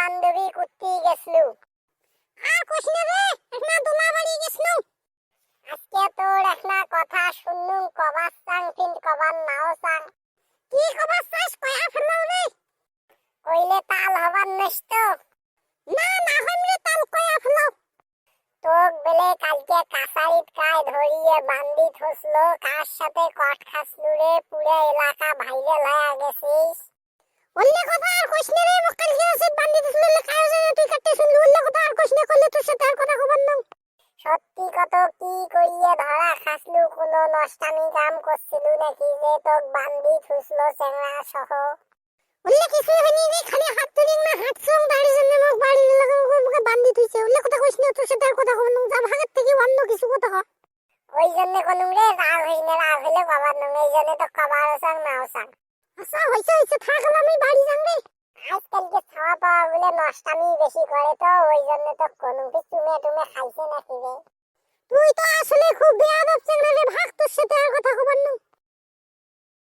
বান্ধবী কুত্তি গেছলু। আর কইছনা রে, একনা দোলা বাড়ি গেছলু। আজকে তোর একনা কথা শুনলুম, কবার সাং ফিন্ড কবার নাও সাং। কি কবার চাস কয়া ফেলাও রে? কইলে তাল হবার নষ্ট। না না হইমরে তাল কয়া ফেলাও। তোক বেলে কালকে কাছারিত কায় ধরিয়ে বান্ধি থসলো, কার সাথে কট খাসলু রে, পুরো এলাকা ভাইরাল হয়ে গেছিস। ওল্লে কথা আর কইছনা রে, মক্কাল গেছিস বান্ধি থসলো লে কায় জানে তুই কাটতে শুনলু, ওল্লে কথা আর কইছনা, কইলে তোর সাথে আর কথা কবার নাও। সত্যি কত কি করিয়ে ধরা খাসলু, কোনো নষ্টামি কাম করছিলু নাকি যে তোক বান্ধি থসলো চেংড়া সহ? ওল্লে কিছু হয়নি রে, খালি হাত তুলি না হাঁটছং দাড়ি জন্য মোক বাড়ির লাগা বান্ধি থইছে। ওল্লে কথা কইছনা, তোর সাথে আর কথা কবার নাও, যা ভাগের থেকে অন্য কিছু কথা ক। ওই জন্য কোনুম রে, রাগ হইনে রাগ হইলে কবার নাও, এই জন্য তো কবার সাং নাও সাং। আচ্ছা হইছে থাকল, আমি বাড়ি যাং রে। আজকালকে খাওয়া পাওয়া বলে নষ্টামি বেশি করে, তো ওই জন্য তো কোনুম কি চুমে টুমে খাইছে নাকি রে? তুই তো আসলে খুব বেয়াদব চেংড়া রে, ভাগ, তোর সাথে আর কথা কবার নাও।